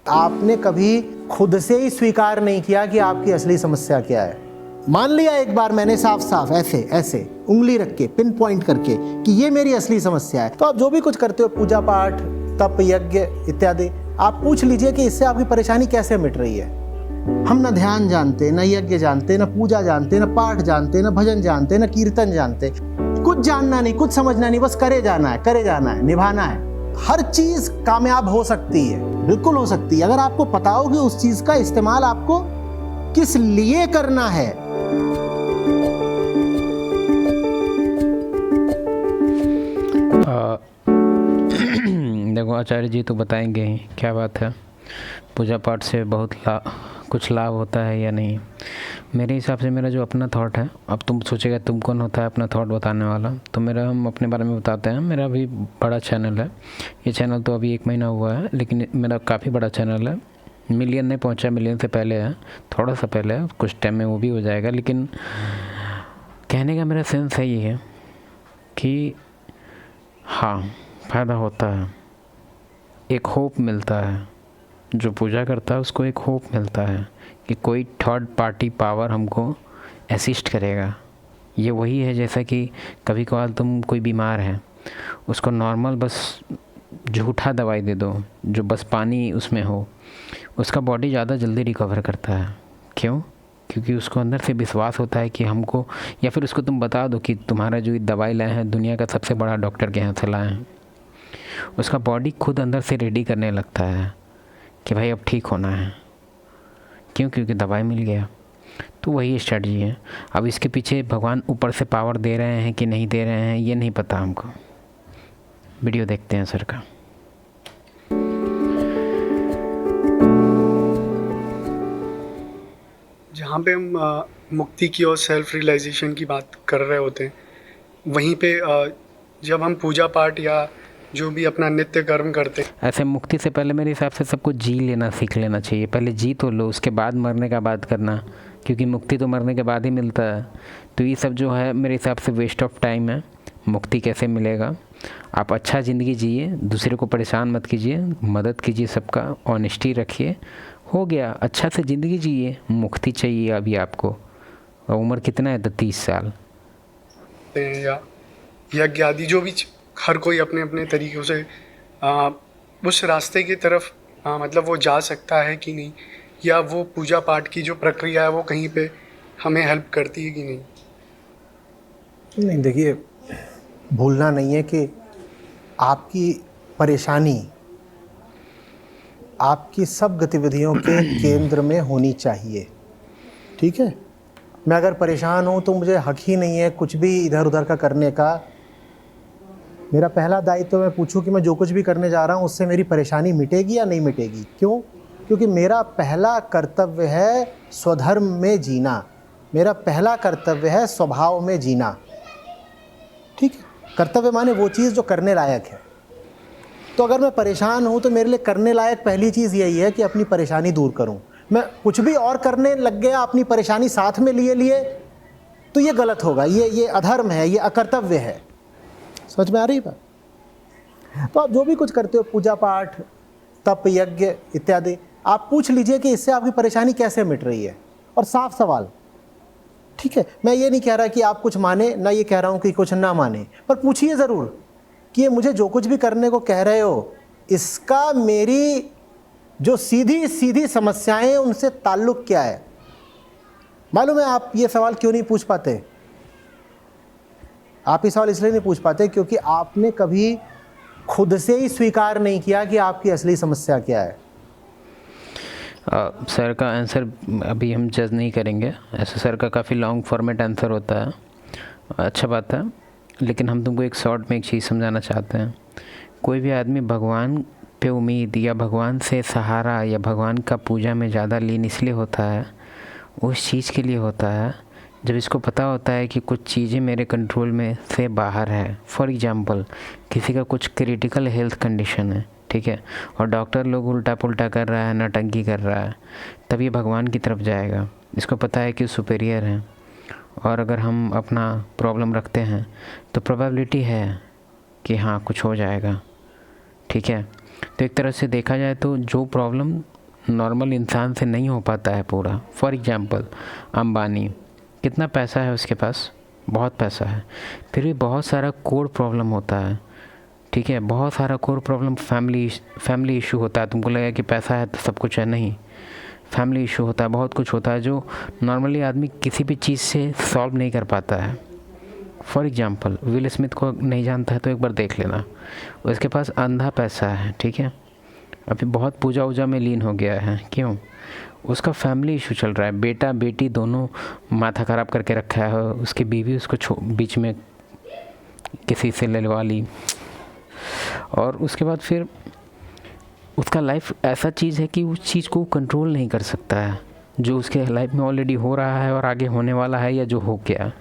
आपने कभी खुद से ही स्वीकार नहीं किया कि आपकी असली समस्या क्या है। मान लिया एक बार मैंने साफ साफ ऐसे ऐसे उंगली रख के पिन पॉइंट करके कि ये मेरी असली समस्या है, तो आप जो भी कुछ करते हो, पूजा पाठ, तप, यज्ञ इत्यादि, आप पूछ लीजिए कि इससे आपकी परेशानी कैसे मिट रही है। हम न ध्यान जानते, न यज्ञ जानते, न पूजा जानते, न पाठ जानते, न भजन जानते, न कीर्तन जानते, कुछ जानना नहीं, कुछ समझना नहीं, बस करे जाना है, निभाना है। हर चीज कामयाब हो सकती है, बिल्कुल हो सकती है, अगर आपको पता हो कि उस चीज का इस्तेमाल आपको किस लिए करना है। देखो आचार्य जी तो बताएंगे ही, क्या बात है, पूजा पाठ से बहुत कुछ लाभ होता है या नहीं। मेरे हिसाब से मेरा जो अपना थॉट है, अब तुम सोचेगा तुम कौन होता है अपना थॉट बताने वाला, तो हम अपने बारे में बताते हैं। मेरा भी बड़ा चैनल है, ये चैनल तो अभी 1 महीना हुआ है, लेकिन मेरा काफ़ी बड़ा चैनल है। मिलियन नहीं पहुंचा, मिलियन से पहले है, थोड़ा सा पहले है, कुछ टाइम में वो भी हो जाएगा। लेकिन कहने का मेरा सेंस है ये है कि हाँ, फ़ायदा होता है, एक होप मिलता है, जो पूजा करता है उसको एक होप मिलता है कि कोई थर्ड पार्टी पावर हमको असिस्ट करेगा। ये वही है जैसा कि कभी कभार तुम कोई बीमार है, उसको नॉर्मल बस झूठा दवाई दे दो, जो बस पानी उसमें हो, उसका बॉडी ज़्यादा जल्दी रिकवर करता है। क्यों? क्योंकि उसको अंदर से विश्वास होता है कि हमको, या फिर उसको तुम बता दो कि तुम्हारा जो दवाई लाए हैं दुनिया का सबसे बड़ा डॉक्टर के यहाँ से लाए हैं, उसका बॉडी खुद अंदर से रेडी करने लगता है कि भाई अब ठीक होना है। क्यों? क्योंकि दवाई मिल गया। तो वही स्ट्रेटजी है। अब इसके पीछे भगवान ऊपर से पावर दे रहे हैं कि नहीं दे रहे हैं ये नहीं पता हमको। वीडियो देखते हैं सर का। जहाँ पे हम मुक्ति की और सेल्फ रियलाइजेशन की बात कर रहे होते हैं, वहीं पे जब हम पूजा पाठ या जो भी अपना नित्य कर्म करते हैं, ऐसे मुक्ति से पहले मेरे हिसाब से सबको जी लेना सीख लेना चाहिए। पहले जी तो लो, उसके बाद मरने का बात करना, क्योंकि मुक्ति तो मरने के बाद ही मिलता है। तो ये सब जो है मेरे हिसाब से वेस्ट ऑफ टाइम है। मुक्ति कैसे मिलेगा? आप अच्छा ज़िंदगी जिए, दूसरे को परेशान मत कीजिए, मदद कीजिए, सबका ऑनेस्टी रखिए, हो गया। अच्छा से ज़िंदगी जिए, मुक्ति चाहिए अभी आपको। और उम्र कितना है? तो 30 साल। या यज्ञ आदि जो भी हर कोई अपने अपने तरीक़ों से उस रास्ते की तरफ मतलब वो जा सकता है कि नहीं, या वो पूजा पाठ की जो प्रक्रिया है वो कहीं पे हमें हेल्प करती है कि नहीं। नहीं, देखिए, भूलना नहीं है कि आपकी परेशानी आपकी सब गतिविधियों के केंद्र में होनी चाहिए। ठीक है, मैं अगर परेशान हूँ तो मुझे हक ही नहीं है कुछ भी इधर उधर का करने का। मेरा पहला दायित्व मैं पूछूं कि मैं जो कुछ भी करने जा रहा हूँ उससे मेरी परेशानी मिटेगी या नहीं मिटेगी। क्यों? क्योंकि मेरा पहला कर्तव्य है स्वधर्म में जीना, मेरा पहला कर्तव्य है स्वभाव में जीना। ठीक है, कर्तव्य माने वो चीज़ जो करने लायक है। तो अगर मैं परेशान हूँ तो मेरे लिए करने लायक पहली चीज़ यही है कि अपनी परेशानी दूर करूँ। मैं कुछ भी और करने लग गया अपनी परेशानी साथ में लिए तो ये गलत होगा, ये अधर्म है, ये अकर्तव्य है। समझ में आ रही बात? तो आप जो भी कुछ करते हो, पूजा पाठ, तप, यज्ञ इत्यादि, आप पूछ लीजिए कि इससे आपकी परेशानी कैसे मिट रही है, और साफ सवाल। ठीक है, मैं ये नहीं कह रहा कि आप कुछ माने, ना ये कह रहा हूँ कि कुछ ना माने, पर पूछिए ज़रूर कि ये मुझे जो कुछ भी करने को कह रहे हो, इसका मेरी जो सीधी सीधी समस्याएं उनसे ताल्लुक़ क्या है। मालूम है आप ये सवाल क्यों नहीं पूछ पाते? आप ये सवाल इसलिए नहीं पूछ पाते क्योंकि आपने कभी खुद से ही स्वीकार नहीं किया कि आपकी असली समस्या क्या है। सर का आंसर अभी हम जज नहीं करेंगे, ऐसे सर का काफ़ी लॉन्ग फॉर्मेट आंसर होता है। अच्छा बात है, लेकिन हम तुमको एक शॉर्ट में एक चीज़ समझाना चाहते हैं। कोई भी आदमी भगवान पे उम्मीद या भगवान से सहारा या भगवान का पूजा में ज़्यादा लीन इसलिए होता है, उस चीज़ के लिए होता है जब इसको पता होता है कि कुछ चीज़ें मेरे कंट्रोल में से बाहर है। फॉर एग्ज़ाम्पल, किसी का कुछ क्रिटिकल हेल्थ कंडीशन है, ठीक है, और डॉक्टर लोग उल्टा पुल्टा कर रहा है, नौटंकी कर रहा है, तब ये भगवान की तरफ जाएगा। इसको पता है कि सुपीरियर है, और अगर हम अपना प्रॉब्लम रखते हैं तो प्रोबेबिलिटी है कि हाँ कुछ हो जाएगा। ठीक है, तो एक तरह से देखा जाए तो जो प्रॉब्लम नॉर्मल इंसान से नहीं हो पाता है पूरा। फॉर एग्जांपल अंबानी, कितना पैसा है उसके पास, बहुत पैसा है, फिर भी बहुत सारा कोर प्रॉब्लम होता है, ठीक है, बहुत सारा कोर प्रॉब्लम, फैमिली इशू होता है। तुमको लगेगा कि पैसा है तो सब कुछ है, नहीं, फैमिली इशू होता है, बहुत कुछ होता है जो नॉर्मली आदमी किसी भी चीज़ से सॉल्व नहीं कर पाता है। फॉर एग्जांपल विल स्मिथ को नहीं जानता है तो एक बार देख लेना, उसके पास अंधा पैसा है, ठीक है, अभी बहुत पूजा वूजा में लीन हो गया है। क्यों? उसका फैमिली इशू चल रहा है, बेटा बेटी दोनों माथा ख़राब करके रखा है, उसकी बीवी उसको बीच में किसी से ललवा ली, और उसके बाद फिर उसका लाइफ ऐसा चीज़ है कि उस चीज़ को कंट्रोल नहीं कर सकता है, जो उसके लाइफ में ऑलरेडी हो रहा है और आगे होने वाला है या जो हो गया,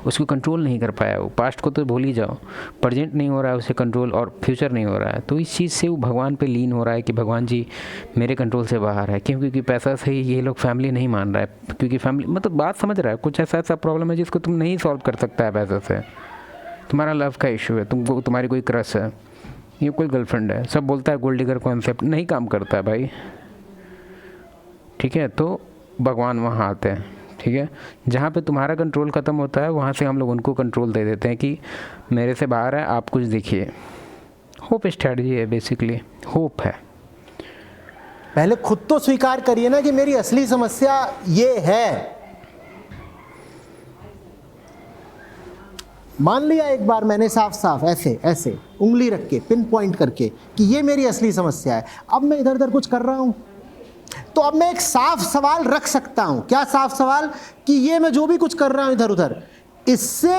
उसको कंट्रोल नहीं कर पाया। वो पास्ट को तो भूल ही जाओ, प्रेजेंट नहीं हो रहा है उसे कंट्रोल, और फ्यूचर नहीं हो रहा है। तो इस चीज़ से वो भगवान पे लीन हो रहा है कि भगवान जी मेरे कंट्रोल से बाहर है। क्यों? क्योंकि पैसा से ही ये लोग फैमिली नहीं मान रहा है, क्योंकि फैमिली मतलब बात समझ रहा है, कुछ ऐसा प्रॉब्लम है जिसको तुम नहीं सॉल्व कर सकता है पैसे से। तुम्हारा लव का इशू है, तुमको तुम्हारी कोई क्रश है, ये कोई गर्लफ्रेंड है, सब बोलता है गोल्ड डिगर कॉन्सेप्ट नहीं काम करता है भाई, ठीक है। तो भगवान वहाँ आते हैं, ठीक है, जहाँ पे तुम्हारा कंट्रोल ख़त्म होता है वहाँ से हम लोग उनको कंट्रोल दे देते हैं कि मेरे से बाहर है, आप कुछ देखिए। होप स्ट्रैटेजी है बेसिकली, होप है। पहले खुद तो स्वीकार करिए ना कि मेरी असली समस्या ये है। मान लिया एक बार मैंने साफ साफ ऐसे ऐसे उंगली रख के पिन पॉइंट करके कि ये मेरी असली समस्या है। अब मैं इधर उधर कुछ कर रहा हूं, तो अब मैं एक साफ सवाल रख सकता हूं। क्या साफ सवाल? कि ये मैं जो भी कुछ कर रहा हूं इधर उधर, इससे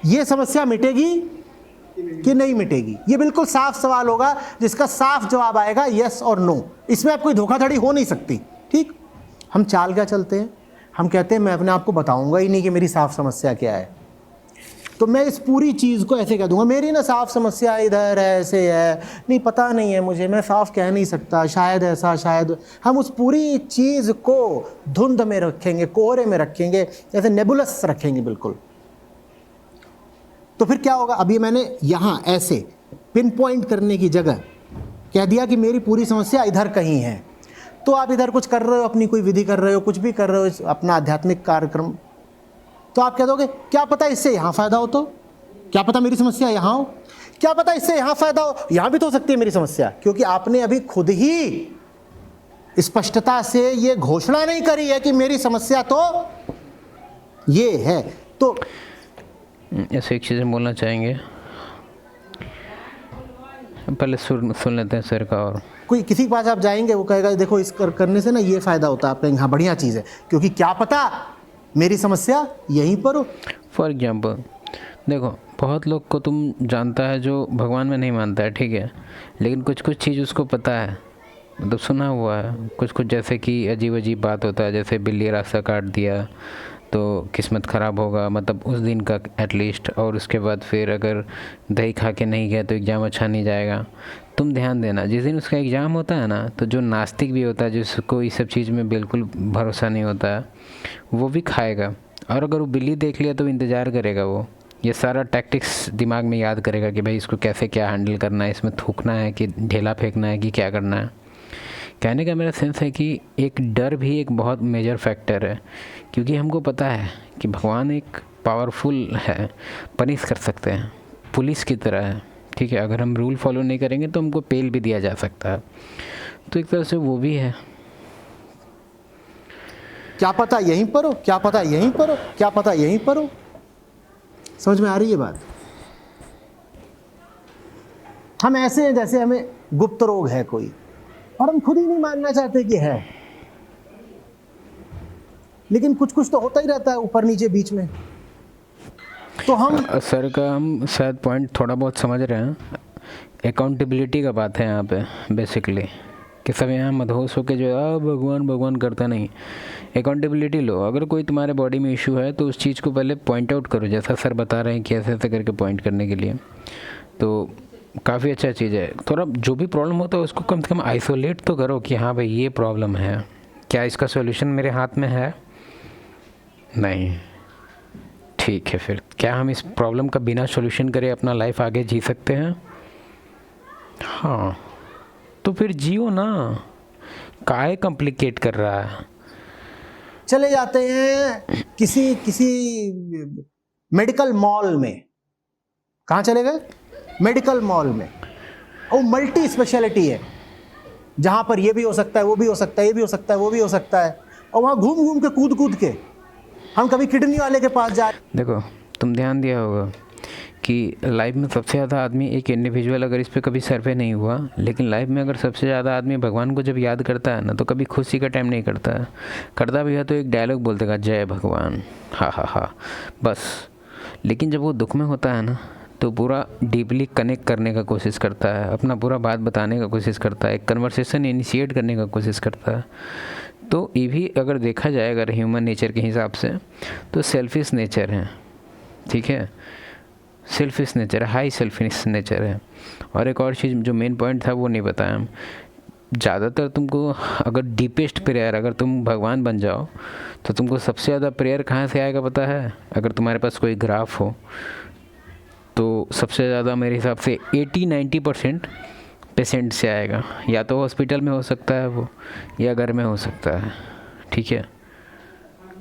ये समस्या मिटेगी कि नहीं मिटेगी? ये बिल्कुल साफ सवाल होगा जिसका साफ जवाब आएगा यस और नो। इसमें आप कोई धोखाधड़ी हो नहीं सकती। ठीक, हम चाल क्या चलते हैं, हम कहते हैं मैं अपने आप को बताऊंगा ही नहीं कि मेरी साफ समस्या क्या है, तो मैं इस पूरी चीज़ को ऐसे कह दूंगा मेरी ना साफ समस्या इधर है, ऐसे है, नहीं पता नहीं है मुझे, मैं साफ कह नहीं सकता, शायद ऐसा शायद। हम उस पूरी चीज़ को धुंध में रखेंगे, कोहरे में रखेंगे, जैसे नेबुलस रखेंगे बिल्कुल। तो फिर क्या होगा? अभी मैंने यहाँ ऐसे पिन पॉइंट करने की जगह कह दिया कि मेरी पूरी समस्या इधर कहीं है। तो आप इधर कुछ कर रहे हो, अपनी कोई विधि कर रहे हो, कुछ भी कर रहे हो, अपना आध्यात्मिक कार्यक्रम, तो आप कह दोगे क्या पता इससे यहाँ फ़ायदा हो, तो क्या पता मेरी समस्या यहाँ हो, क्या पता इससे यहाँ फ़ायदा हो, यहाँ भी तो हो सकती है मेरी समस्या। क्योंकि आपने अभी खुद ही स्पष्टता से ये घोषणा नहीं करी है कि मेरी समस्या तो ये है। तो ऐसे एक चीज़ बोलना चाहेंगे, पहले सुन लेते हैं सर का। और कोई किसी के पास आप जाएंगे, वो कहेगा देखो इस करने से ना ये फ़ायदा होता है, आप कहेंगे हाँ बढ़िया चीज़ है, क्योंकि क्या पता मेरी समस्या यहीं पर हो। फॉर एग्जांपल देखो, बहुत लोग को तुम जानता है जो भगवान में नहीं मानता है, ठीक है, लेकिन कुछ कुछ चीज़ उसको पता है, मतलब सुना हुआ है कुछ कुछ, जैसे कि अजीब अजीब बात होता है, जैसे बिल्ली रास्ता काट दिया तो किस्मत ख़राब होगा, मतलब उस दिन का एटलीस्ट, और उसके बाद फिर अगर दही खा के नहीं गया तो एग्ज़ाम अच्छा नहीं जाएगा। तुम ध्यान देना, जिस दिन उसका एग्ज़ाम होता है ना, तो जो नास्तिक भी होता है, जिसको इस सब चीज़ में बिल्कुल भरोसा नहीं होता है, वो भी खाएगा, और अगर वो बिल्ली देख लिया तो इंतज़ार करेगा, वो ये सारा टैक्टिक्स दिमाग में याद करेगा कि भाई इसको कैसे क्या हैंडल करना है, इसमें थूकना है कि ढेला फेंकना है कि क्या करना है। कहने का मेरा सेंस है कि एक डर भी एक बहुत मेजर फैक्टर है, क्योंकि हमको पता है कि भगवान एक पावरफुल है, पनिश कर सकते हैं, पुलिस की तरह है, ठीक है, अगर हम रूल फॉलो नहीं करेंगे तो हमको पेल भी दिया जा सकता है, तो एक तरह से वो भी है। क्या पता यहीं पर हो, क्या पता यहीं पर हो, क्या पता यहीं पर हो। समझ में आ रही है बात? हम ऐसे हैं जैसे हमें गुप्त रोग है कोई, और हम खुद ही नहीं मानना चाहते कि है, लेकिन कुछ कुछ तो होता ही रहता है ऊपर नीचे बीच में। तो हम सर का हम शायद पॉइंट थोड़ा बहुत समझ रहे हैं। अकाउंटेबिलिटी का बात है यहाँ पे बेसिकली, कि सब यहाँ मदहोश होकर जो भगवान भगवान करता नहीं। अकाउंटेबिलिटी लो, अगर कोई तुम्हारे बॉडी में इशू है तो उस चीज़ को पहले पॉइंट आउट करो, जैसा सर बता रहे हैं कि ऐसे ऐसे करके पॉइंट करने के लिए, तो काफ़ी अच्छा चीज़ है। थोड़ा जो भी प्रॉब्लम होता है उसको कम से कम आइसोलेट तो करो कि हाँ भाई ये प्रॉब्लम है, क्या इसका सॉल्यूशन मेरे हाथ में है? नहीं, ठीक है, फिर क्या हम इस प्रॉब्लम का बिना सॉल्यूशन करे अपना लाइफ आगे जी सकते हैं? हाँ, तो फिर जियो ना, काहे कॉम्प्लिकेट कर रहा है? चले जाते हैं किसी किसी मेडिकल मॉल में। कहाँ चले गए? मेडिकल मॉल में। और मल्टी स्पेशलिटी है, जहाँ पर ये भी हो सकता है, वो भी हो सकता है, ये भी हो सकता है, वो भी हो सकता है। और वहाँ घूम घूम के कूद कूद के हम कभी किडनी वाले के पास जा। देखो, तुम ध्यान दिया होगा कि लाइफ में सबसे ज़्यादा आदमी एक इंडिविजुअल, अगर इस पर कभी सर्वे नहीं हुआ, लेकिन लाइफ में अगर सबसे ज़्यादा आदमी भगवान को जब याद करता है ना, तो कभी खुशी का टाइम नहीं करता है। करता भी है तो एक डायलॉग बोल देगा, जय भगवान, हा हा हा, बस। लेकिन जब वो दुख में होता है ना, तो पूरा डीपली कनेक्ट करने का कोशिश करता है, अपना पूरा बात बताने का कोशिश करता है, एक कन्वर्सेशन इनिशिएट करने का कोशिश करता है। तो ये भी अगर देखा जाए, अगर ह्यूमन नेचर के हिसाब से, तो सेल्फिश नेचर है, ठीक है, सेल्फिश नेचर है, हाई सेल्फिश नेचर है। और एक और चीज़ जो मेन पॉइंट था वो नहीं बताया हम। ज़्यादातर तुमको अगर डीपेस्ट प्रेयर, अगर तुम भगवान बन जाओ, तो तुमको सबसे ज़्यादा प्रेयर कहाँ से आएगा पता है? अगर तुम्हारे पास कोई ग्राफ हो तो सबसे ज़्यादा मेरे हिसाब से 80-90% पेशेंट से आएगा। या तो हॉस्पिटल में हो सकता है वो, या घर में हो सकता है, ठीक है।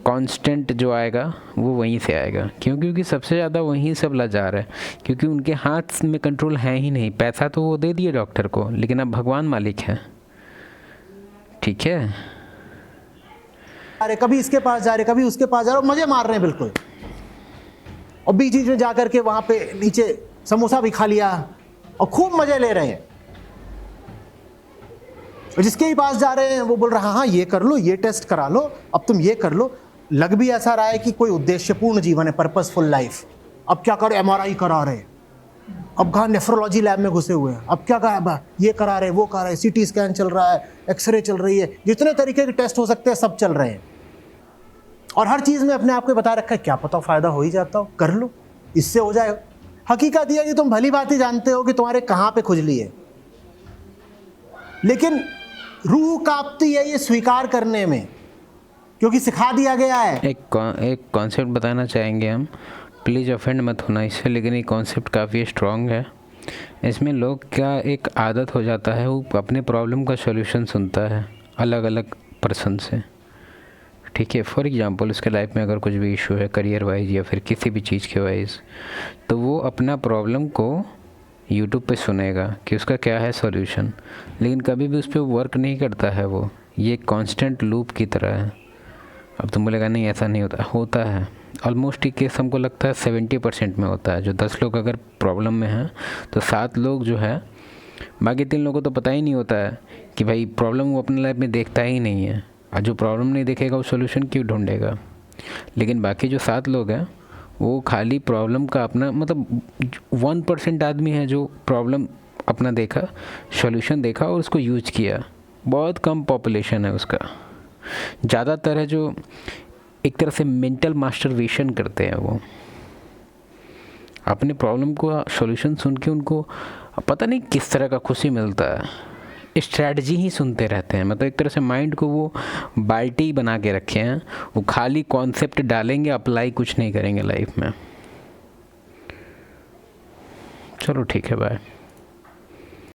कांस्टेंट जो आएगा वो वहीं से आएगा। क्यों? क्योंकि सबसे ज़्यादा वहीं सब लाचार है, क्योंकि उनके हाथ में कंट्रोल है ही नहीं। पैसा तो वो दे दिए डॉक्टर को, लेकिन अब भगवान मालिक है, ठीक है। अरे कभी इसके पास जा रहे, कभी उसके पास जा रहे, मजे मार रहे हैं बिल्कुल। और बीच बीच में जाकर के वहां पे नीचे समोसा भी खा लिया और खूब मजे ले रहे हैं। और जिसके ही पास जा रहे हैं वो बोल रहा, हाँ ये कर लो, ये टेस्ट करा लो, अब तुम ये कर लो। लग भी ऐसा रहा है कि कोई उद्देश्यपूर्ण जीवन है, पर्पसफुल लाइफ। अब क्या करे, MRI करा रहे, अब कहाँ नेफ्रोलॉजी लैब में घुसे हुए हैं, अब क्या करा, ये करा रहे, वो करा रहे, CT स्कैन चल रहा है, एक्सरे चल रही है, जितने तरीके के टेस्ट हो सकते हैं सब चल रहे हैं। और हर चीज़ में अपने आप को बता रखा है, क्या पता फ़ायदा हो ही जाता हो, कर लो, इससे हो जाए। हकीकत यह है कि तुम भली बात ही जानते हो कि तुम्हारे कहाँ पे खुजली है, लेकिन रूह कांपती है ये स्वीकार करने में, क्योंकि सिखा दिया गया है। एक कॉन्सेप्ट बताना चाहेंगे हम, प्लीज़ ऑफेंड मत होना इससे, लेकिन ये कॉन्सेप्ट काफ़ी स्ट्रॉन्ग है। इसमें लोग क्या एक आदत हो जाता है, वो अपने प्रॉब्लम का सॉल्यूशन सुनता है अलग अलग पर्सन से, ठीक है। फॉर एग्जांपल उसके लाइफ में अगर कुछ भी इशू है करियर वाइज या फिर किसी भी चीज़ के वाइज, तो वो अपना प्रॉब्लम को यूट्यूब पे सुनेगा कि उसका क्या है सॉल्यूशन, लेकिन कभी भी उस पर वर्क नहीं करता है वो। ये कांस्टेंट लूप की तरह है। अब तुम बोलेगा नहीं ऐसा नहीं होता, होता है। ऑलमोस्ट ये केस हमको लगता है 70% में होता है। जो 10 लोग अगर प्रॉब्लम में हैं तो 7 लोग जो है, बाकी 3 लोगों को तो पता ही नहीं होता है कि भाई प्रॉब्लम वो अपने लाइफ में देखता ही नहीं है, और जो प्रॉब्लम नहीं देखेगा वो सॉल्यूशन क्यों ढूंढेगा। लेकिन बाकी जो 7 लोग हैं वो खाली प्रॉब्लम का अपना, मतलब 1% आदमी है जो प्रॉब्लम अपना देखा, सॉल्यूशन देखा और उसको यूज किया। बहुत कम पॉपुलेशन है उसका। ज़्यादातर है जो एक तरह से मेंटल मास्टरबेशन करते हैं, वो अपने प्रॉब्लम को सॉल्यूशन सुन के उनको पता नहीं किस तरह का खुशी मिलता है। स्ट्रैटेजी ही सुनते रहते हैं, मतलब एक तरह से माइंड को वो बाल्टी बना के रखे हैं, वो खाली कॉन्सेप्ट डालेंगे, अप्लाई कुछ नहीं करेंगे लाइफ में। चलो ठीक है, बाय।